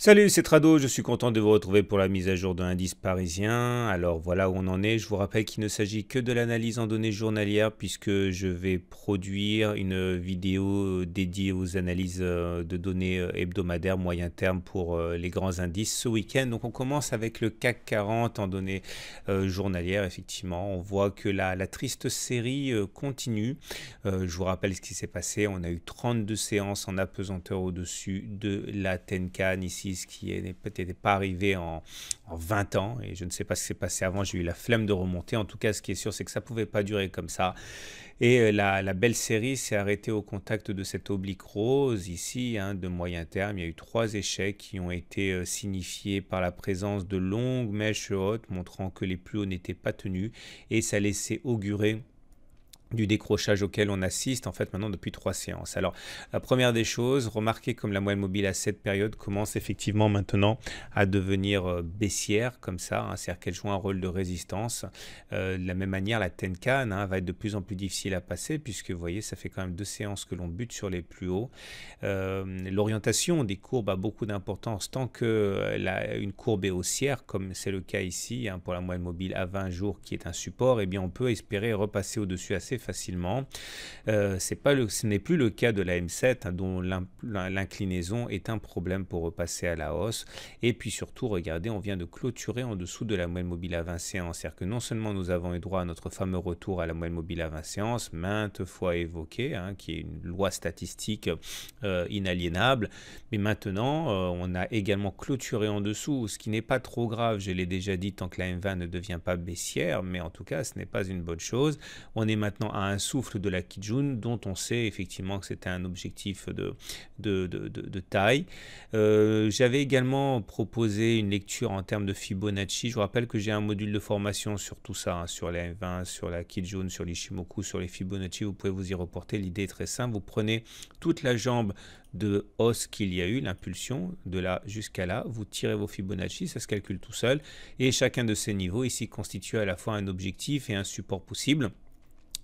Salut, c'est Trado, je suis content de vous retrouver pour la mise à jour de l'indice parisien. Alors voilà où on en est. Je vous rappelle qu'il ne s'agit que de l'analyse en données journalières puisque je vais produire une vidéo dédiée aux analyses de données hebdomadaires moyen terme pour les grands indices ce week-end. Donc on commence avec le CAC 40 en données journalières. Effectivement, on voit que la triste série continue. Je vous rappelle ce qui s'est passé. On a eu 32 séances en apesanteur au-dessus de la Tenkan ici, ce qui n'est peut-être pas arrivé en 20 ans, et je ne sais pas ce qui s'est passé avant, j'ai eu la flemme de remonter. En tout cas, ce qui est sûr, c'est que ça ne pouvait pas durer comme ça. Et la belle série s'est arrêtée au contact de cette oblique rose ici, de moyen terme. Il y a eu 3 échecs qui ont été signifiés par la présence de longues mèches hautes, montrant que les plus hauts n'étaient pas tenus, et ça laissait augurer du décrochage auquel on assiste en fait maintenant depuis 3 séances. Alors la première des choses, remarquez comme la moyenne mobile à cette période commence effectivement maintenant à devenir baissière comme ça, c'est-à-dire qu'elle joue un rôle de résistance. De la même manière, la Tenkan va être de plus en plus difficile à passer puisque vous voyez, ça fait quand même 2 séances que l'on bute sur les plus hauts. L'orientation des courbes a beaucoup d'importance tant que une courbe est haussière, comme c'est le cas ici pour la moyenne mobile à 20 jours qui est un support, et bien on peut espérer repasser au-dessus assez facilement. Ce n'est plus le cas de la M7 dont l'inclinaison est un problème pour repasser à la hausse. Et puis surtout, regardez, on vient de clôturer en dessous de la moyenne mobile à 20 séances. C'est-à-dire que non seulement nous avons eu droit à notre fameux retour à la moyenne mobile à 20 séances, maintes fois évoqué, qui est une loi statistique inaliénable, mais maintenant on a également clôturé en dessous, ce qui n'est pas trop grave, je l'ai déjà dit, tant que la M20 ne devient pas baissière, mais en tout cas ce n'est pas une bonne chose. On est maintenant à un souffle de la Kijun dont on sait effectivement que c'était un objectif de taille. J'avais également proposé une lecture en termes de Fibonacci. Je vous rappelle que j'ai un module de formation sur tout ça, sur la M20, sur la Kijun, sur l'Ishimoku, sur les Fibonacci. Vous pouvez vous y reporter. L'idée est très simple. Vous prenez toute la jambe de hausse qu'il y a eu, l'impulsion de là jusqu'à là, vous tirez vos Fibonacci, ça se calcule tout seul, et chacun de ces niveaux ici constitue à la fois un objectif et un support possible.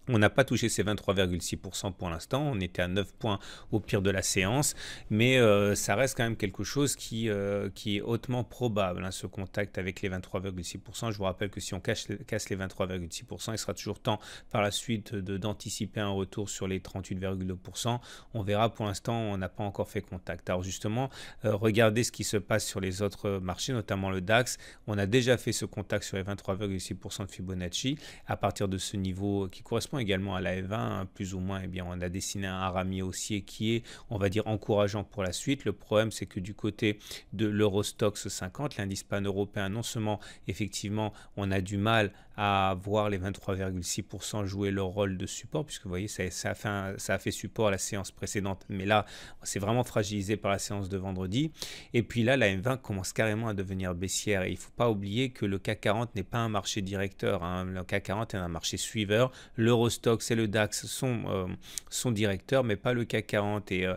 On n'a pas touché ces 23,6% pour l'instant, on était à 9 points au pire de la séance, mais ça reste quand même quelque chose qui est hautement probable, ce contact avec les 23,6%. Je vous rappelle que si on casse les 23,6%, il sera toujours temps par la suite d'anticiper un retour sur les 38,2%. On verra, pour l'instant, on n'a pas encore fait contact. Alors justement, regardez ce qui se passe sur les autres marchés, notamment le DAX. On a déjà fait ce contact sur les 23,6% de Fibonacci à partir de ce niveau qui correspond également à la F20, plus ou moins. On a dessiné un harami haussier qui est, on va dire, encourageant pour la suite. Le problème, c'est que du côté de l'Eurostoxx 50, l'indice pan-européen, non seulement effectivement on a du mal à voir les 23,6% jouer leur rôle de support, puisque vous voyez, ça a fait support à la séance précédente, mais là c'est vraiment fragilisé par la séance de vendredi. Et puis là, la M20 commence carrément à devenir baissière, et il ne faut pas oublier que le CAC 40 n'est pas un marché directeur, le CAC 40 est un marché suiveur. L'Eurostoxx et le DAX sont directeurs, mais pas le CAC 40. Et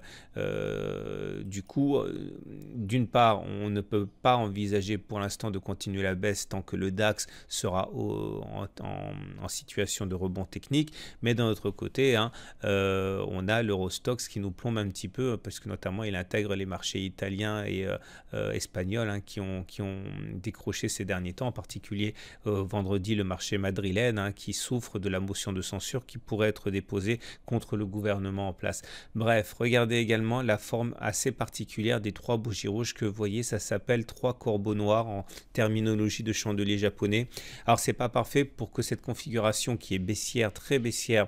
du coup, d'une part, on ne peut pas envisager pour l'instant de continuer la baisse tant que le DAX sera en situation de rebond technique. Mais d'un autre côté, on a l'Eurostoxx qui nous plombe un petit peu, parce que notamment il intègre les marchés italiens et espagnols qui ont décroché ces derniers temps, en particulier vendredi le marché madrilène qui souffre de la motion de censure qui pourrait être déposée contre le gouvernement en place. Bref, regardez également la forme assez particulière des 3 bougies rouges que vous voyez, ça s'appelle 3 corbeaux noirs en terminologie de chandelier japonais. Alors c'est pas parfait pour que cette configuration qui est baissière, très baissière,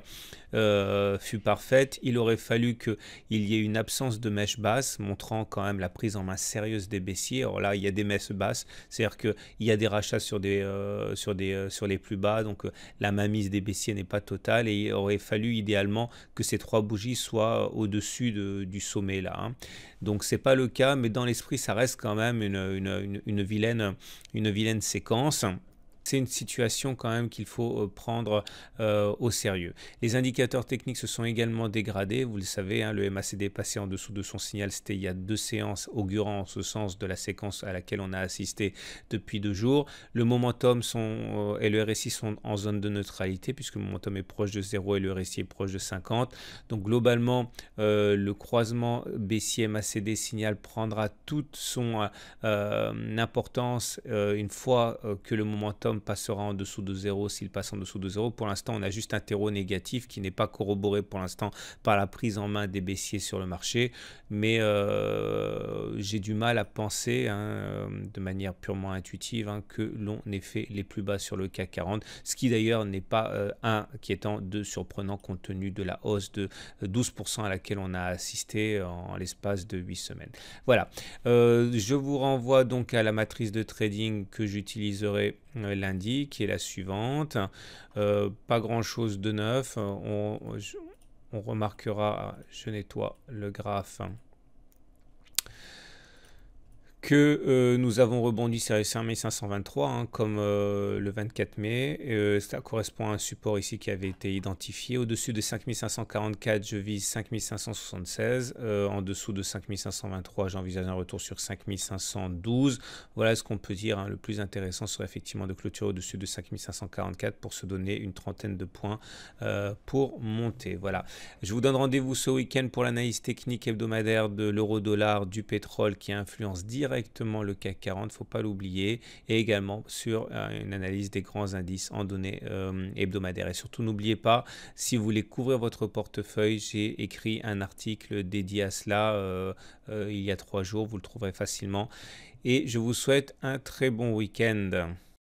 fut parfaite. Il aurait fallu qu'il y ait une absence de mèche basse, montrant quand même la prise en main sérieuse des baissiers. Alors là, il y a des mèches basses, c'est-à-dire qu'il y a des rachats sur les plus bas, donc la mainmise des baissiers n'est pas totale, et il aurait fallu idéalement que ces 3 bougies soient au-dessus du sommet là. Donc c'est pas le cas, mais dans l'esprit, ça reste quand même une vilaine séquence. c'est une situation quand même qu'il faut prendre au sérieux. Les indicateurs techniques se sont également dégradés, vous le savez, hein, le MACD est passé en dessous de son signal, c'était il y a 2 séances, augurant en ce sens de la séquence à laquelle on a assisté depuis 2 jours. Le momentum et le RSI sont en zone de neutralité, puisque le momentum est proche de 0 et le RSI est proche de 50. Donc globalement, le croisement baissier MACD signal prendra toute son importance une fois que le momentum passera en dessous de 0, s'il passe en dessous de 0. Pour l'instant, on a juste un terreau négatif qui n'est pas corroboré pour l'instant par la prise en main des baissiers sur le marché, mais j'ai du mal à penser de manière purement intuitive que l'on ait fait les plus bas sur le CAC 40, ce qui d'ailleurs n'est pas inquiétant, de surprenant compte tenu de la hausse de 12% à laquelle on a assisté en l'espace de 8 semaines. Voilà, je vous renvoie donc à la matrice de trading que j'utiliserai lundi, qui est la suivante. Pas grand chose de neuf, on remarquera, je nettoie le graphe, que nous avons rebondi sur les 5523 comme le 24 mai. Ça correspond à un support ici qui avait été identifié. Au-dessus de 5544, je vise 5576. En dessous de 5523, j'envisage un retour sur 5512. Voilà ce qu'on peut dire. Le plus intéressant serait effectivement de clôturer au-dessus de 5544 pour se donner une trentaine de points pour monter. Voilà. Je vous donne rendez-vous ce week-end pour l'analyse technique hebdomadaire de l'euro-dollar, du pétrole qui influence directement le CAC 40, il ne faut pas l'oublier, et également sur une analyse des grands indices en données hebdomadaires. Et surtout, n'oubliez pas, si vous voulez couvrir votre portefeuille, j'ai écrit un article dédié à cela il y a 3 jours, vous le trouverez facilement. Et je vous souhaite un très bon week-end.